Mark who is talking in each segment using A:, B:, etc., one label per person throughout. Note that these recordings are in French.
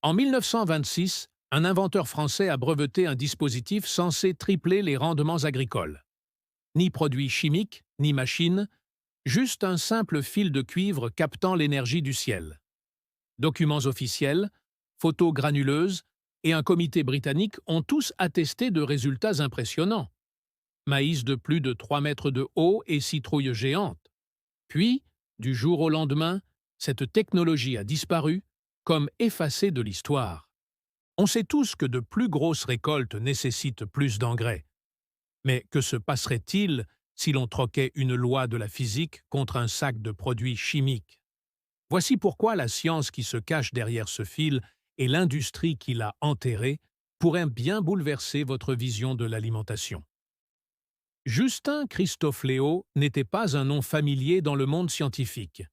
A: En 1926, un inventeur français a breveté un dispositif censé tripler les rendements agricoles. Ni produits chimiques, ni machines, juste un simple fil de cuivre captant l'énergie du ciel. Documents officiels, photos granuleuses et un comité britannique ont tous attesté de résultats impressionnants. Maïs de plus de 3 mètres de haut et citrouilles géantes. Puis, du jour au lendemain, cette technologie a disparu, comme effacée de l'histoire. On sait tous que de plus grosses récoltes nécessitent plus d'engrais. Mais que se passerait-il si l'on troquait une loi de la physique contre un sac de produits chimiques? Voici pourquoi la science qui se cache derrière ce fil et l'industrie qui l'a enterré pourraient bien bouleverser votre vision de l'alimentation. Justin Christophe Léo n'était pas un nom familier dans le monde scientifique.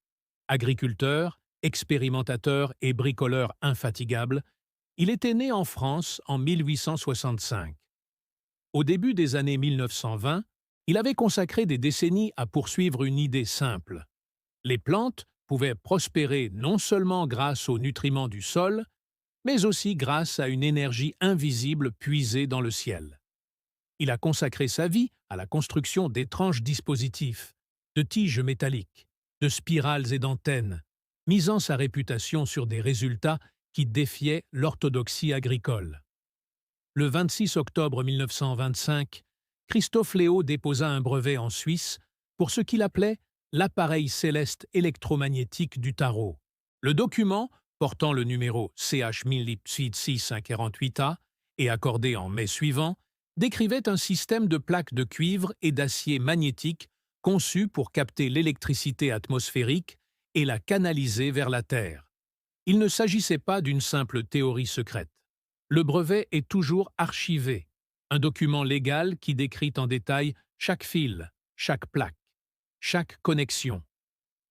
A: Agriculteur, expérimentateur et bricoleur infatigable, il était né en France en 1865. Au début des années 1920, il avait consacré des décennies à poursuivre une idée simple. Les plantes pouvaient prospérer non seulement grâce aux nutriments du sol, mais aussi grâce à une énergie invisible puisée dans le ciel. Il a consacré sa vie à la construction d'étranges dispositifs, de tiges métalliques, de spirales et d'antennes, misant sa réputation sur des résultats qui défiaient l'orthodoxie agricole. Le 26 octobre 1925, Christophe Léo déposa un brevet en Suisse pour ce qu'il appelait l'appareil céleste électromagnétique du tarot. Le document, portant le numéro CH 1000-648A et accordé en mai suivant, décrivait un système de plaques de cuivre et d'acier magnétique conçu pour capter l'électricité atmosphérique et la canaliser vers la Terre. Il ne s'agissait pas d'une simple théorie secrète. Le brevet est toujours archivé, un document légal qui décrit en détail chaque fil, chaque plaque, chaque connexion.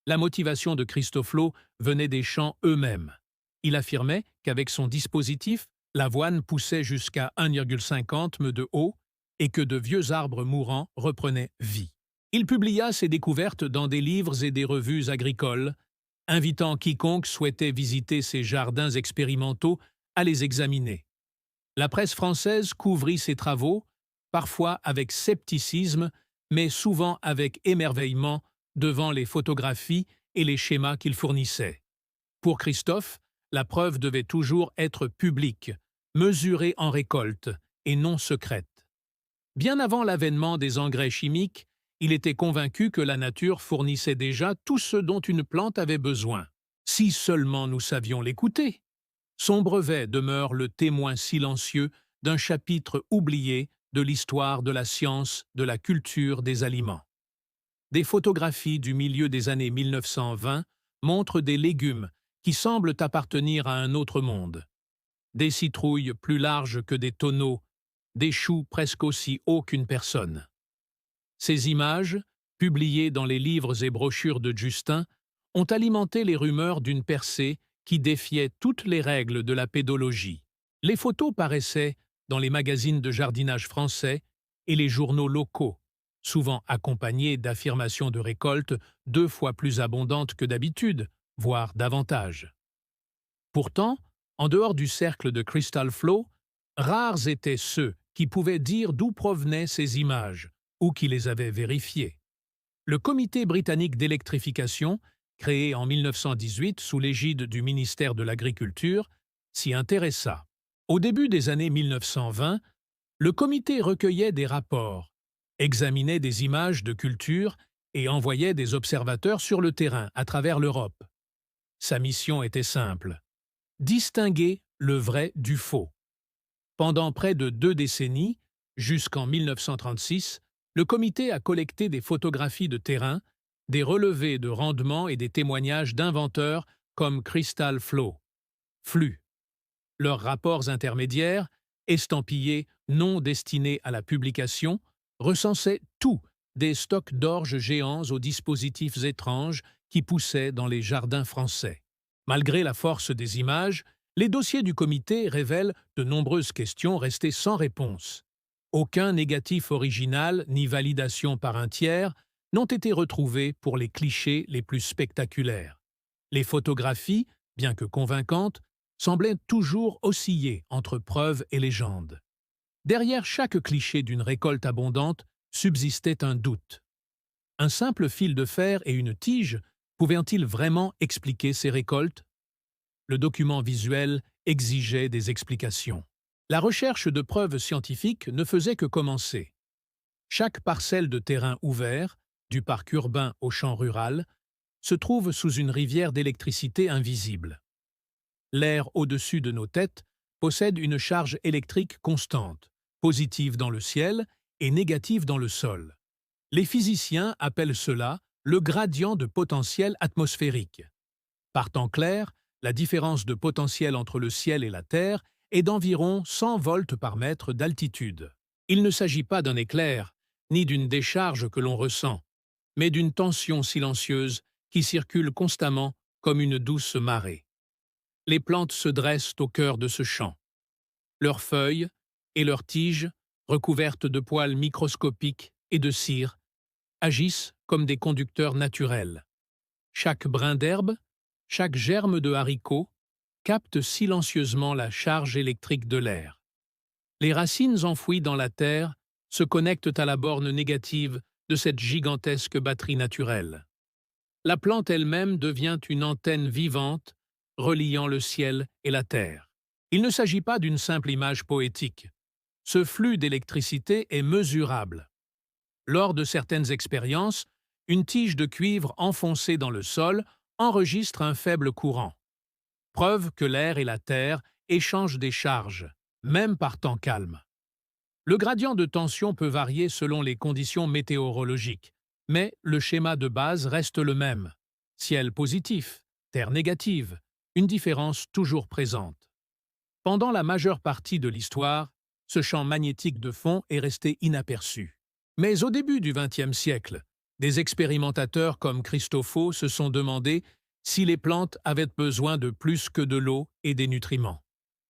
A: La motivation de Christophe Léo venait des champs eux-mêmes. Il affirmait qu'avec son dispositif, l'avoine poussait jusqu'à 1,50 m de haut et que de vieux arbres mourants reprenaient vie. Il publia ses découvertes dans des livres et des revues agricoles, invitant quiconque souhaitait visiter ses jardins expérimentaux à les examiner. La presse française couvrit ses travaux, parfois avec scepticisme, mais souvent avec émerveillement devant les photographies et les schémas qu'il fournissait. Pour Christophe, la preuve devait toujours être publique, mesurée en récolte et non secrète. Bien avant l'avènement des engrais chimiques, il était convaincu que la nature fournissait déjà tout ce dont une plante avait besoin. Si seulement nous savions l'écouter. Son brevet demeure le témoin silencieux d'un chapitre oublié de l'histoire de la science, de la culture des aliments. Des photographies du milieu des années 1920 montrent des légumes qui semblent appartenir à un autre monde. Des citrouilles plus larges que des tonneaux, des choux presque aussi hauts qu'une personne. Ces images, publiées dans les livres et brochures de Justin, ont alimenté les rumeurs d'une percée qui défiait toutes les règles de la pédologie. Les photos paraissaient dans les magazines de jardinage français et les journaux locaux, souvent accompagnées d'affirmations de récoltes 2 fois plus abondantes que d'habitude, voire davantage. Pourtant, en dehors du cercle de Crystal Flow, rares étaient ceux qui pouvaient dire d'où provenaient ces images ou qui les avaient vérifiées. Le Comité britannique d'électrification, créé en 1918 sous l'égide du ministère de l'Agriculture, s'y intéressa. Au début des années 1920, le comité recueillait des rapports, examinait des images de culture et envoyait des observateurs sur le terrain à travers l'Europe. Sa mission était simple: distinguer le vrai du faux. Pendant près de 2 décennies, jusqu'en 1936, le comité a collecté des photographies de terrain, des relevés de rendement et des témoignages d'inventeurs comme Crystal Flow. Flux. Leurs rapports intermédiaires, estampillés non destinés à la publication, recensaient tout, des stocks d'orge géants aux dispositifs étranges qui poussaient dans les jardins français. Malgré la force des images, les dossiers du comité révèlent de nombreuses questions restées sans réponse. Aucun négatif original ni validation par un tiers n'ont été retrouvés pour les clichés les plus spectaculaires. Les photographies, bien que convaincantes, semblait toujours osciller entre preuve et légende. Derrière chaque cliché d'une récolte abondante subsistait un doute. Un simple fil de fer et une tige pouvaient-ils vraiment expliquer ces récoltes? Le document visuel exigeait des explications. La recherche de preuves scientifiques ne faisait que commencer. Chaque parcelle de terrain ouvert, du parc urbain au champ rural, se trouve sous une rivière d'électricité invisible. L'air au-dessus de nos têtes possède une charge électrique constante, positive dans le ciel et négative dans le sol. Les physiciens appellent cela le gradient de potentiel atmosphérique. Par temps clair, la différence de potentiel entre le ciel et la Terre est d'environ 100 volts par mètre d'altitude. Il ne s'agit pas d'un éclair, ni d'une décharge que l'on ressent, mais d'une tension silencieuse qui circule constamment comme une douce marée. Les plantes se dressent au cœur de ce champ. Leurs feuilles et leurs tiges, recouvertes de poils microscopiques et de cire, agissent comme des conducteurs naturels. Chaque brin d'herbe, chaque germe de haricot capte silencieusement la charge électrique de l'air. Les racines enfouies dans la terre se connectent à la borne négative de cette gigantesque batterie naturelle. La plante elle-même devient une antenne vivante reliant le ciel et la terre. Il ne s'agit pas d'une simple image poétique. Ce flux d'électricité est mesurable. Lors de certaines expériences, une tige de cuivre enfoncée dans le sol enregistre un faible courant. Preuve que l'air et la terre échangent des charges, même par temps calme. Le gradient de tension peut varier selon les conditions météorologiques, mais le schéma de base reste le même. Ciel positif, terre négative, une différence toujours présente. Pendant la majeure partie de l'histoire, ce champ magnétique de fond est resté inaperçu. Mais au début du XXe siècle, des expérimentateurs comme Christoffel se sont demandé si les plantes avaient besoin de plus que de l'eau et des nutriments.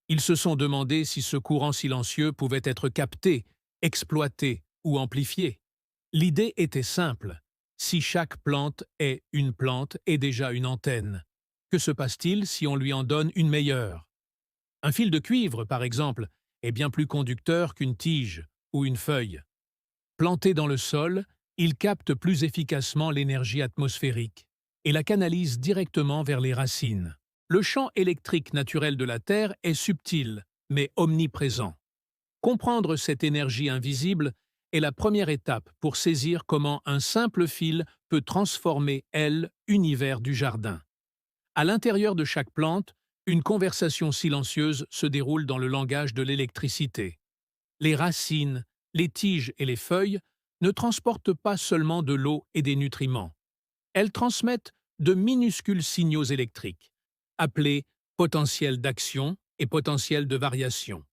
A: Ils se sont demandé si ce courant silencieux pouvait être capté, exploité ou amplifié. L'idée était simple. Si chaque plante est une plante et déjà une antenne, que se passe-t-il si on lui en donne une meilleure? Un fil de cuivre, par exemple, est bien plus conducteur qu'une tige ou une feuille. Planté dans le sol, il capte plus efficacement l'énergie atmosphérique et la canalise directement vers les racines. Le champ électrique naturel de la Terre est subtil, mais omniprésent. Comprendre cette énergie invisible est la première étape pour saisir comment un simple fil peut transformer l'univers du jardin. À l'intérieur de chaque plante, une conversation silencieuse se déroule dans le langage de l'électricité. Les racines, les tiges et les feuilles ne transportent pas seulement de l'eau et des nutriments. Elles transmettent de minuscules signaux électriques, appelés potentiels d'action et potentiels de variation,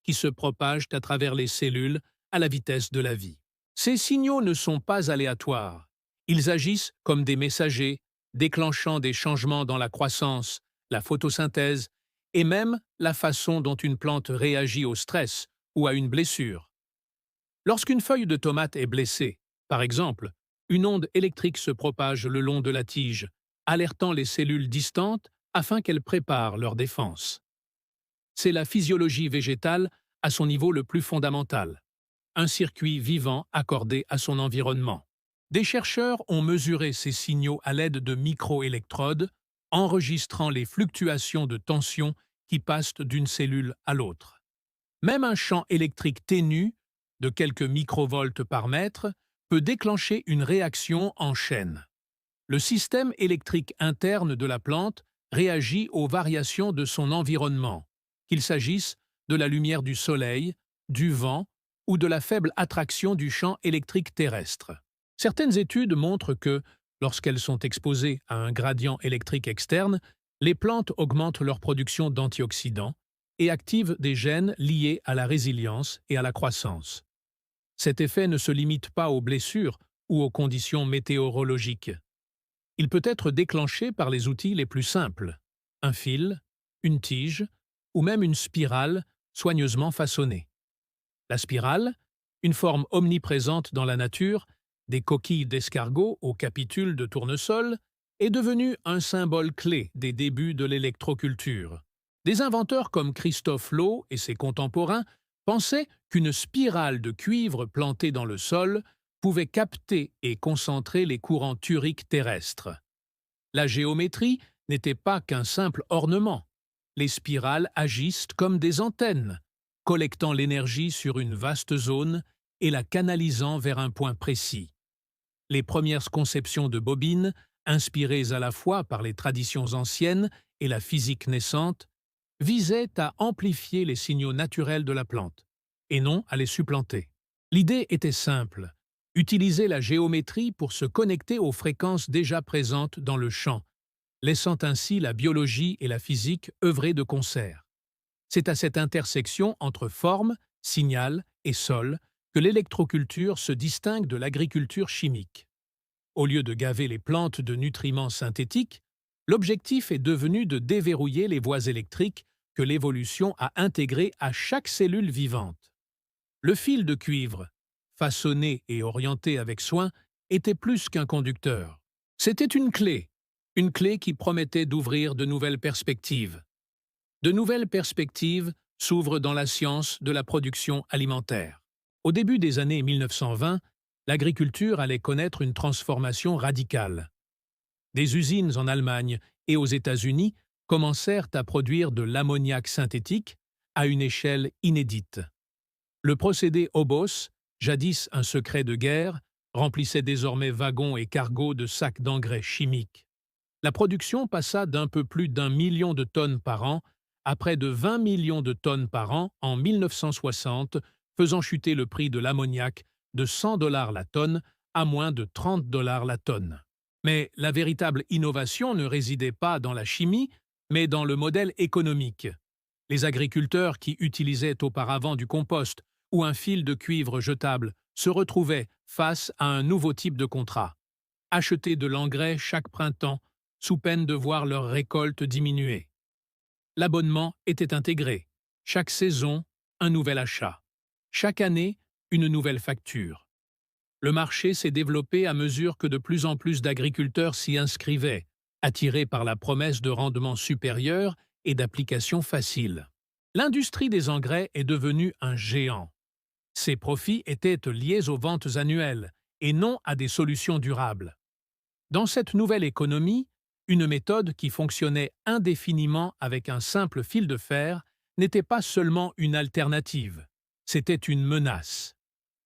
A: qui se propagent à travers les cellules à la vitesse de la vie. Ces signaux ne sont pas aléatoires. Ils agissent comme des messagers, déclenchant des changements dans la croissance, la photosynthèse et même la façon dont une plante réagit au stress ou à une blessure. Lorsqu'une feuille de tomate est blessée, par exemple, une onde électrique se propage le long de la tige, alertant les cellules distantes afin qu'elles préparent leur défense. C'est la physiologie végétale à son niveau le plus fondamental, un circuit vivant accordé à son environnement. Des chercheurs ont mesuré ces signaux à l'aide de microélectrodes, enregistrant les fluctuations de tension qui passent d'une cellule à l'autre. Même un champ électrique ténu, de quelques microvolts par mètre, peut déclencher une réaction en chaîne. Le système électrique interne de la plante réagit aux variations de son environnement, qu'il s'agisse de la lumière du soleil, du vent ou de la faible attraction du champ électrique terrestre. Certaines études montrent que, lorsqu'elles sont exposées à un gradient électrique externe, les plantes augmentent leur production d'antioxydants et activent des gènes liés à la résilience et à la croissance. Cet effet ne se limite pas aux blessures ou aux conditions météorologiques. Il peut être déclenché par les outils les plus simples, un fil, une tige ou même une spirale soigneusement façonnée. La spirale, une forme omniprésente dans la nature, des coquilles d'escargot aux capitules de tournesol, est devenue un symbole clé des débuts de l'électroculture. Des inventeurs comme Christophe Low et ses contemporains pensaient qu'une spirale de cuivre plantée dans le sol pouvait capter et concentrer les courants turiques terrestres. La géométrie n'était pas qu'un simple ornement. Les spirales agissent comme des antennes, collectant l'énergie sur une vaste zone et la canalisant vers un point précis. Les premières conceptions de bobines, inspirées à la fois par les traditions anciennes et la physique naissante, visaient à amplifier les signaux naturels de la plante, et non à les supplanter. L'idée était simple: utiliser la géométrie pour se connecter aux fréquences déjà présentes dans le champ, laissant ainsi la biologie et la physique œuvrer de concert. C'est à cette intersection entre forme, signal et sol que l'électroculture se distingue de l'agriculture chimique. Au lieu de gaver les plantes de nutriments synthétiques, l'objectif est devenu de déverrouiller les voies électriques que l'évolution a intégrées à chaque cellule vivante. Le fil de cuivre, façonné et orienté avec soin, était plus qu'un conducteur. C'était une clé qui promettait d'ouvrir de nouvelles perspectives. De nouvelles perspectives s'ouvrent dans la science de la production alimentaire. Au début des années 1920, l'agriculture allait connaître une transformation radicale. Des usines en Allemagne et aux États-Unis commencèrent à produire de l'ammoniac synthétique à une échelle inédite. Le procédé Obos, jadis un secret de guerre, remplissait désormais wagons et cargos de sacs d'engrais chimiques. La production passa d'un peu plus d'1 million de tonnes par an à près de 20 millions de tonnes par an en 1960, faisant chuter le prix de l'ammoniac de 100 $ la tonne à moins de 30 $ la tonne. Mais la véritable innovation ne résidait pas dans la chimie, mais dans le modèle économique. Les agriculteurs qui utilisaient auparavant du compost ou un fil de cuivre jetable se retrouvaient face à un nouveau type de contrat: acheter de l'engrais chaque printemps sous peine de voir leur récolte diminuer. L'abonnement était intégré. Chaque saison, un nouvel achat. Chaque année, une nouvelle facture. Le marché s'est développé à mesure que de plus en plus d'agriculteurs s'y inscrivaient, attirés par la promesse de rendements supérieurs et d'applications faciles. L'industrie des engrais est devenue un géant. Ses profits étaient liés aux ventes annuelles et non à des solutions durables. Dans cette nouvelle économie, une méthode qui fonctionnait indéfiniment avec un simple fil de fer n'était pas seulement une alternative, c'était une menace.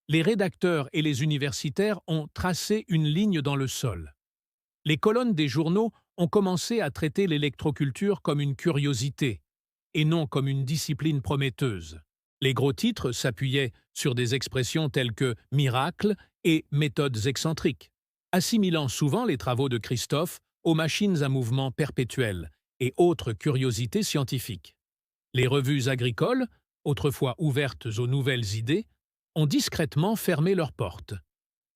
A: Les rédacteurs et les universitaires ont tracé une ligne dans le sol. Les colonnes des journaux ont commencé à traiter l'électroculture comme une curiosité, et non comme une discipline prometteuse. Les gros titres s'appuyaient sur des expressions telles que « miracle » et « méthodes excentriques », assimilant souvent les travaux de Christophe aux machines à mouvement perpétuel et autres curiosités scientifiques. Les revues agricoles, autrefois ouvertes aux nouvelles idées, ont discrètement fermé leurs portes.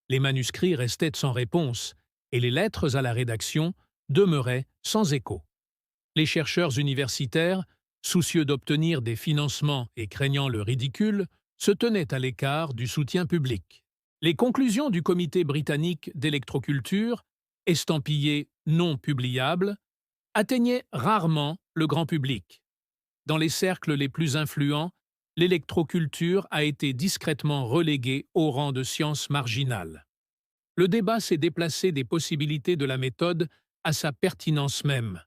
A: Les manuscrits restaient sans réponse et les lettres à la rédaction demeuraient sans écho. Les chercheurs universitaires, soucieux d'obtenir des financements et craignant le ridicule, se tenaient à l'écart du soutien public. Les conclusions du comité britannique d'électroculture, estampillées non publiables, atteignaient rarement le grand public. Dans les cercles les plus influents, l'électroculture a été discrètement reléguée au rang de science marginale. Le débat s'est déplacé des possibilités de la méthode à sa pertinence même.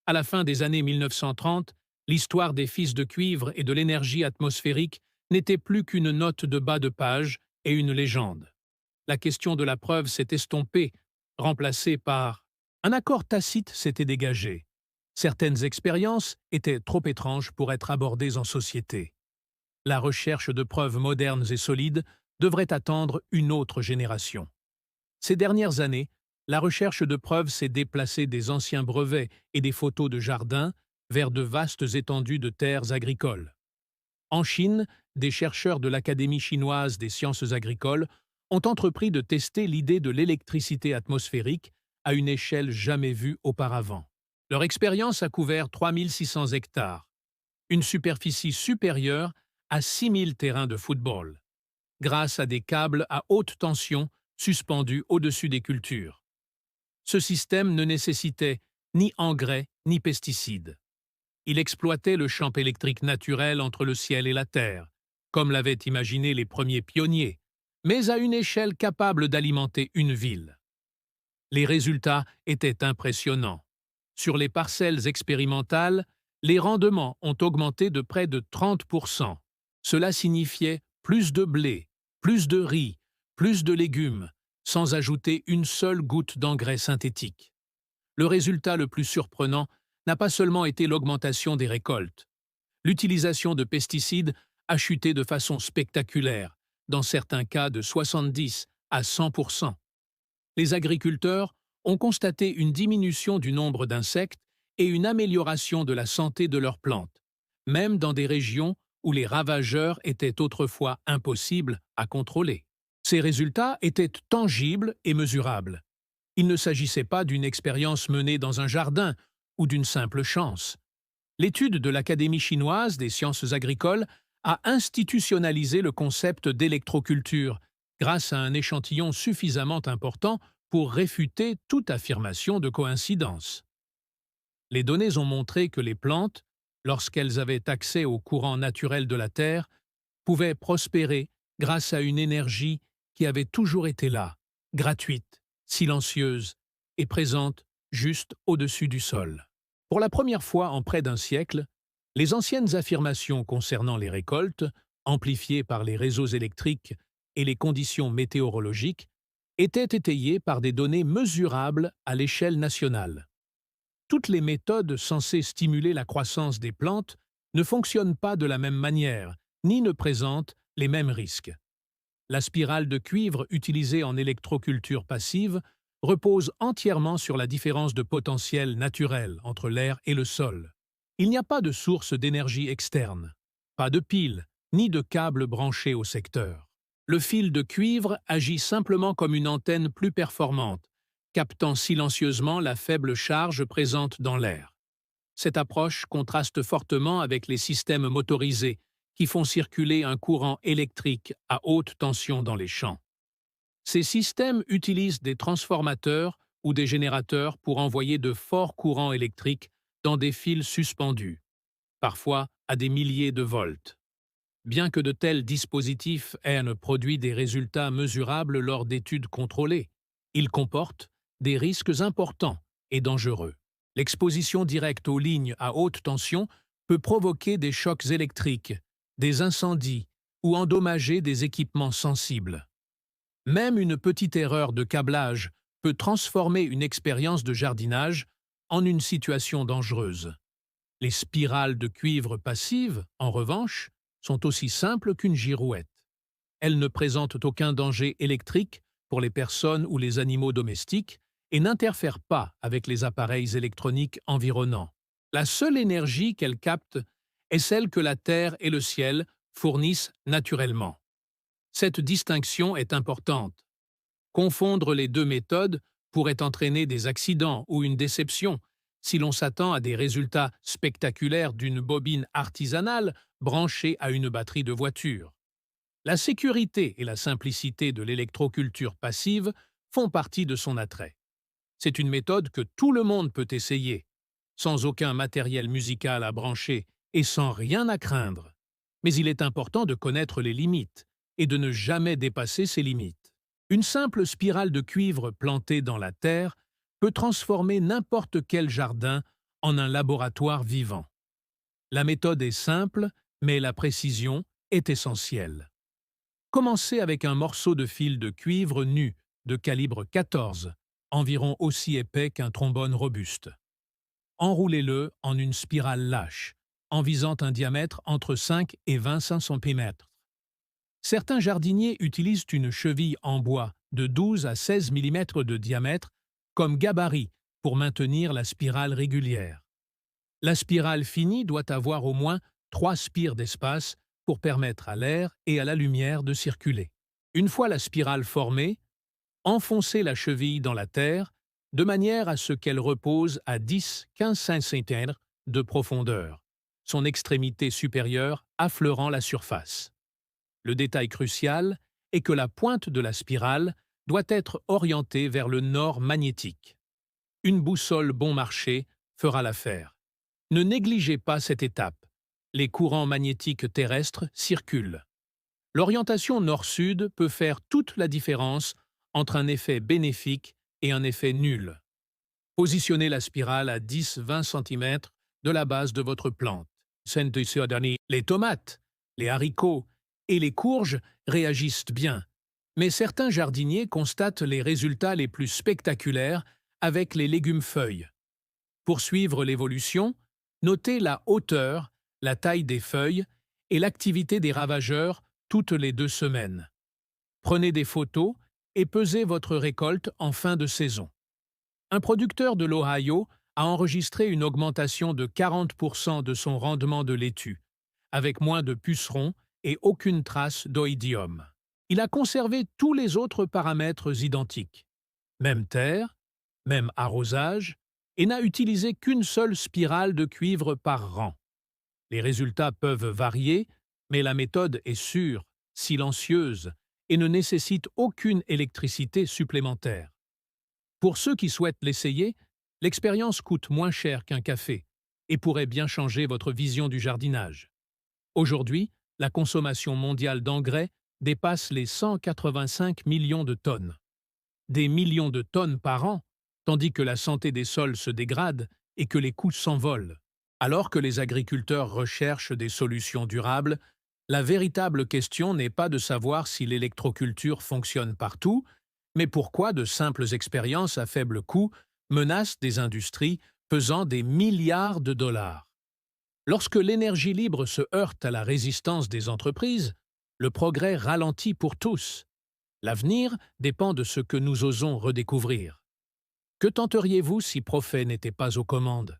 A: À la fin des années 1930, l'histoire des fils de cuivre et de l'énergie atmosphérique n'était plus qu'une note de bas de page et une légende. La question de la preuve s'est estompée, remplacée par un accord tacite s'était dégagé. Certaines expériences étaient trop étranges pour être abordées en société. La recherche de preuves modernes et solides devrait attendre une autre génération. Ces dernières années, la recherche de preuves s'est déplacée des anciens brevets et des photos de jardins vers de vastes étendues de terres agricoles. En Chine, des chercheurs de l'Académie chinoise des sciences agricoles ont entrepris de tester l'idée de l'électricité atmosphérique à une échelle jamais vue auparavant. Leur expérience a couvert 3600 hectares, une superficie supérieure à 6000 terrains de football, grâce à des câbles à haute tension suspendus au-dessus des cultures. Ce système ne nécessitait ni engrais ni pesticides. Il exploitait le champ électrique naturel entre le ciel et la terre, comme l'avaient imaginé les premiers pionniers, mais à une échelle capable d'alimenter une ville. Les résultats étaient impressionnants. Sur les parcelles expérimentales, les rendements ont augmenté de près de 30%. Cela signifiait plus de blé, plus de riz, plus de légumes, sans ajouter une seule goutte d'engrais synthétique. Le résultat le plus surprenant n'a pas seulement été l'augmentation des récoltes. L'utilisation de pesticides a chuté de façon spectaculaire, dans certains cas de 70 à 100%. Les agriculteurs ont constaté une diminution du nombre d'insectes et une amélioration de la santé de leurs plantes, même dans des régions où les ravageurs étaient autrefois impossibles à contrôler. Ces résultats étaient tangibles et mesurables. Il ne s'agissait pas d'une expérience menée dans un jardin ou d'une simple chance. L'étude de l'Académie chinoise des sciences agricoles a institutionnalisé le concept d'électroculture grâce à un échantillon suffisamment important pour réfuter toute affirmation de coïncidence. Les données ont montré que les plantes, lorsqu'elles avaient accès au courant naturel de la Terre, pouvaient prospérer grâce à une énergie qui avait toujours été là, gratuite, silencieuse et présente juste au-dessus du sol. Pour la première fois en près d'un siècle, les anciennes affirmations concernant les récoltes, amplifiées par les réseaux électriques et les conditions météorologiques, étaient étayées par des données mesurables à l'échelle nationale. Toutes les méthodes censées stimuler la croissance des plantes ne fonctionnent pas de la même manière, ni ne présentent les mêmes risques. La spirale de cuivre utilisée en électroculture passive repose entièrement sur la différence de potentiel naturel entre l'air et le sol. Il n'y a pas de source d'énergie externe, pas de pile, ni de câble branché au secteur. Le fil de cuivre agit simplement comme une antenne plus performante, captant silencieusement la faible charge présente dans l'air. Cette approche contraste fortement avec les systèmes motorisés qui font circuler un courant électrique à haute tension dans les champs. Ces systèmes utilisent des transformateurs ou des générateurs pour envoyer de forts courants électriques dans des fils suspendus, parfois à des milliers de volts. Bien que de tels dispositifs aient produit des résultats mesurables lors d'études contrôlées, ils comportent des risques importants et dangereux. L'exposition directe aux lignes à haute tension peut provoquer des chocs électriques, des incendies ou endommager des équipements sensibles. Même une petite erreur de câblage peut transformer une expérience de jardinage en une situation dangereuse. Les spirales de cuivre passives, en revanche, sont aussi simples qu'une girouette. Elles ne présentent aucun danger électrique pour les personnes ou les animaux domestiques et n'interfèrent pas avec les appareils électroniques environnants. La seule énergie qu'elles captent est celle que la Terre et le ciel fournissent naturellement. Cette distinction est importante. Confondre les deux méthodes pourrait entraîner des accidents ou une déception si l'on s'attend à des résultats spectaculaires d'une bobine artisanale branchée à une batterie de voiture. La sécurité et la simplicité de l'électroculture passive font partie de son attrait. C'est une méthode que tout le monde peut essayer, sans aucun matériel musical à brancher et sans rien à craindre. Mais il est important de connaître les limites et de ne jamais dépasser ces limites. Une simple spirale de cuivre plantée dans la terre peut transformer n'importe quel jardin en un laboratoire vivant. La méthode est simple, mais la précision est essentielle. Commencez avec un morceau de fil de cuivre nu de calibre 14, environ aussi épais qu'un trombone robuste. Enroulez-le en une spirale lâche, en visant un diamètre entre 5 et 25 cm. Certains jardiniers utilisent une cheville en bois de 12 à 16 mm de diamètre comme gabarit pour maintenir la spirale régulière. La spirale finie doit avoir au moins 3 spires d'espace pour permettre à l'air et à la lumière de circuler. Une fois la spirale formée, enfoncez la cheville dans la terre de manière à ce qu'elle repose à 10-15 cm de profondeur, son extrémité supérieure affleurant la surface. Le détail crucial est que la pointe de la spirale doit être orientée vers le nord magnétique. Une boussole bon marché fera l'affaire. Ne négligez pas cette étape. Les courants magnétiques terrestres circulent. L'orientation nord-sud peut faire toute la différence entre un effet bénéfique et un effet nul. Positionnez la spirale à 10-20 cm de la base de votre plante. Les tomates, les haricots et les courges réagissent bien, mais certains jardiniers constatent les résultats les plus spectaculaires avec les légumes-feuilles. Pour suivre l'évolution, notez la hauteur, la taille des feuilles et l'activité des ravageurs toutes les 2 semaines. Prenez des photos et pesez votre récolte en fin de saison. Un producteur de l'Ohio a enregistré une augmentation de 40% de son rendement de laitue, avec moins de pucerons et aucune trace d'oïdium. Il a conservé tous les autres paramètres identiques. Même terre, même arrosage, et n'a utilisé qu'une seule spirale de cuivre par rang. Les résultats peuvent varier, mais la méthode est sûre, silencieuse et ne nécessite aucune électricité supplémentaire. Pour ceux qui souhaitent l'essayer, l'expérience coûte moins cher qu'un café et pourrait bien changer votre vision du jardinage. Aujourd'hui, la consommation mondiale d'engrais dépasse les 185 millions de tonnes. Des millions de tonnes par an, tandis que la santé des sols se dégrade et que les coûts s'envolent. Alors que les agriculteurs recherchent des solutions durables, la véritable question n'est pas de savoir si l'électroculture fonctionne partout, mais pourquoi de simples expériences à faible coût menacent des industries pesant des milliards de dollars. Lorsque l'énergie libre se heurte à la résistance des entreprises, le progrès ralentit pour tous. L'avenir dépend de ce que nous osons redécouvrir. Que tenteriez-vous si Prophet n'était pas aux commandes?